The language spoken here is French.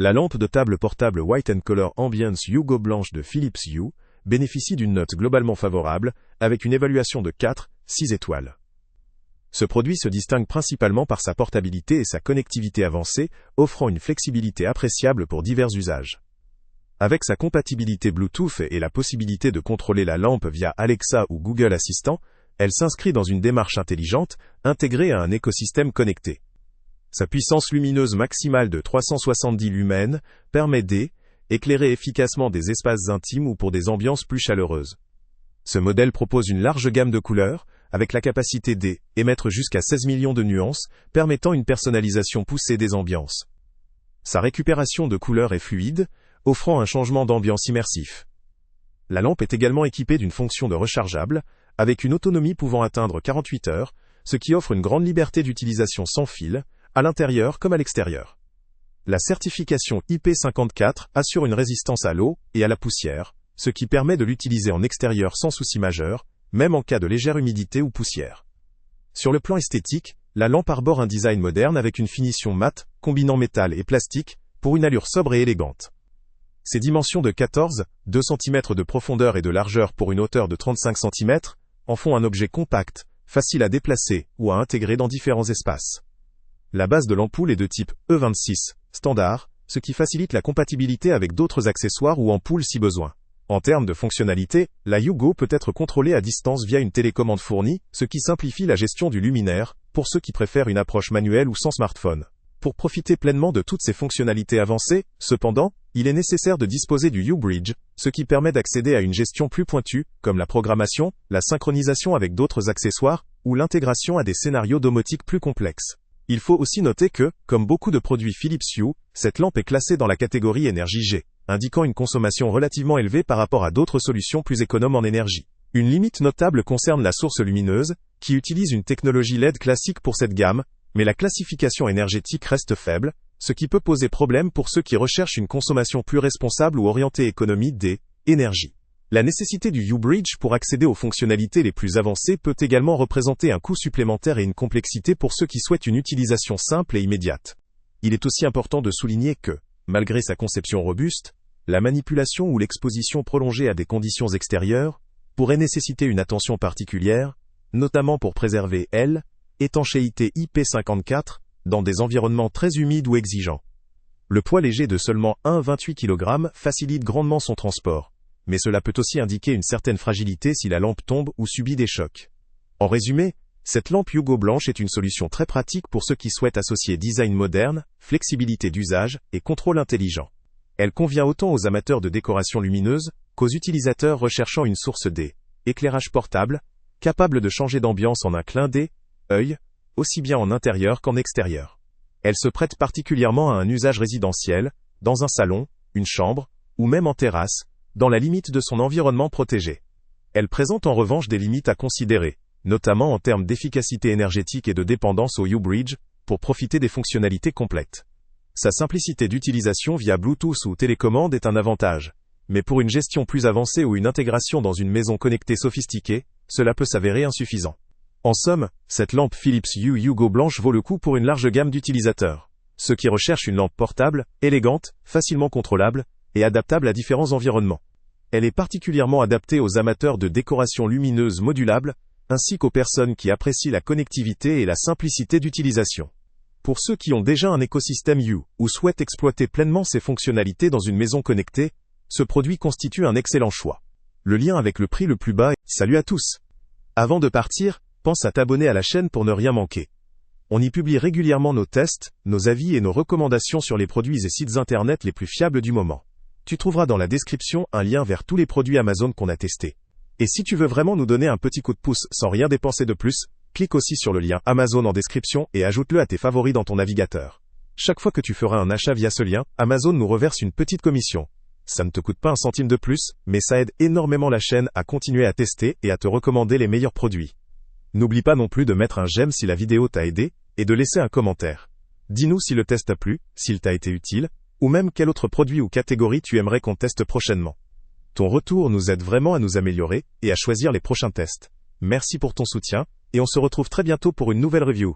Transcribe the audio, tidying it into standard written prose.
La lampe de table portable White & Color Ambiance Hue Go blanche de Philips Hue bénéficie d'une note globalement favorable, avec une évaluation de 4/6 étoiles. Ce produit se distingue principalement par sa portabilité et sa connectivité avancée, offrant une flexibilité appréciable pour divers usages. Avec sa compatibilité Bluetooth et la possibilité de contrôler la lampe via Alexa ou Google Assistant, elle s'inscrit dans une démarche intelligente, intégrée à un écosystème connecté. Sa puissance lumineuse maximale de 370 lumens permet d'éclairer efficacement des espaces intimes ou pour des ambiances plus chaleureuses. Ce modèle propose une large gamme de couleurs, avec la capacité d'émettre jusqu'à 16 millions de nuances, permettant une personnalisation poussée des ambiances. Sa récupération de couleurs est fluide, offrant un changement d'ambiance immersif. La lampe est également équipée d'une fonction de rechargeable, avec une autonomie pouvant atteindre 48 heures, ce qui offre une grande liberté d'utilisation sans fil, à l'intérieur comme à l'extérieur. La certification IP54 assure une résistance à l'eau et à la poussière, ce qui permet de l'utiliser en extérieur sans souci majeur, même en cas de légère humidité ou poussière. Sur le plan esthétique, la lampe arbore un design moderne avec une finition mate, combinant métal et plastique, pour une allure sobre et élégante. Ses dimensions de 14,2 cm de profondeur et de largeur pour une hauteur de 35 cm en font un objet compact, facile à déplacer ou à intégrer dans différents espaces. La base de l'ampoule est de type E26, standard, ce qui facilite la compatibilité avec d'autres accessoires ou ampoules si besoin. En termes de fonctionnalité, la Hue Go peut être contrôlée à distance via une télécommande fournie, ce qui simplifie la gestion du luminaire, pour ceux qui préfèrent une approche manuelle ou sans smartphone. Pour profiter pleinement de toutes ces fonctionnalités avancées, cependant, il est nécessaire de disposer du Hue Bridge, ce qui permet d'accéder à une gestion plus pointue, comme la programmation, la synchronisation avec d'autres accessoires, ou l'intégration à des scénarios domotiques plus complexes. Il faut aussi noter que, comme beaucoup de produits Philips Hue, cette lampe est classée dans la catégorie énergie G, indiquant une consommation relativement élevée par rapport à d'autres solutions plus économes en énergie. Une limite notable concerne la source lumineuse, qui utilise une technologie LED classique pour cette gamme, mais la classification énergétique reste faible, ce qui peut poser problème pour ceux qui recherchent une consommation plus responsable ou orientée économie d'énergie. La nécessité du Hue Bridge pour accéder aux fonctionnalités les plus avancées peut également représenter un coût supplémentaire et une complexité pour ceux qui souhaitent une utilisation simple et immédiate. Il est aussi important de souligner que, malgré sa conception robuste, la manipulation ou l'exposition prolongée à des conditions extérieures pourrait nécessiter une attention particulière, notamment pour préserver l'étanchéité IP54 dans des environnements très humides ou exigeants. Le poids léger de seulement 1,28 kg facilite grandement son transport, mais cela peut aussi indiquer une certaine fragilité si la lampe tombe ou subit des chocs. En résumé, cette lampe Hue Go blanche est une solution très pratique pour ceux qui souhaitent associer design moderne, flexibilité d'usage et contrôle intelligent. Elle convient autant aux amateurs de décoration lumineuse qu'aux utilisateurs recherchant une source d'éclairage portable, capable de changer d'ambiance en un clin d'œil, aussi bien en intérieur qu'en extérieur. Elle se prête particulièrement à un usage résidentiel, dans un salon, une chambre, ou même en terrasse, dans la limite de son environnement protégé. Elle présente en revanche des limites à considérer, notamment en termes d'efficacité énergétique et de dépendance au Hue Bridge, pour profiter des fonctionnalités complètes. Sa simplicité d'utilisation via Bluetooth ou télécommande est un avantage, mais pour une gestion plus avancée ou une intégration dans une maison connectée sophistiquée, cela peut s'avérer insuffisant. En somme, cette lampe Philips Hue Go blanche vaut le coup pour une large gamme d'utilisateurs. Ceux qui recherchent une lampe portable, élégante, facilement contrôlable, et adaptable à différents environnements. Elle est particulièrement adaptée aux amateurs de décoration lumineuse modulable, ainsi qu'aux personnes qui apprécient la connectivité et la simplicité d'utilisation. Pour ceux qui ont déjà un écosystème Hue, ou souhaitent exploiter pleinement ses fonctionnalités dans une maison connectée, ce produit constitue un excellent choix. Le lien avec le prix le plus bas est... Salut à tous! Avant de partir, pense à t'abonner à la chaîne pour ne rien manquer. On y publie régulièrement nos tests, nos avis et nos recommandations sur les produits et sites internet les plus fiables du moment. Tu trouveras dans la description un lien vers tous les produits Amazon qu'on a testés. Et si tu veux vraiment nous donner un petit coup de pouce sans rien dépenser de plus, clique aussi sur le lien Amazon en description et ajoute-le à tes favoris dans ton navigateur. Chaque fois que tu feras un achat via ce lien, Amazon nous reverse une petite commission. Ça ne te coûte pas un centime de plus, mais ça aide énormément la chaîne à continuer à tester et à te recommander les meilleurs produits. N'oublie pas non plus de mettre un j'aime si la vidéo t'a aidé, et de laisser un commentaire. Dis-nous si le test t'a plu, s'il t'a été utile, ou même quel autre produit ou catégorie tu aimerais qu'on teste prochainement. Ton retour nous aide vraiment à nous améliorer, et à choisir les prochains tests. Merci pour ton soutien, et on se retrouve très bientôt pour une nouvelle review.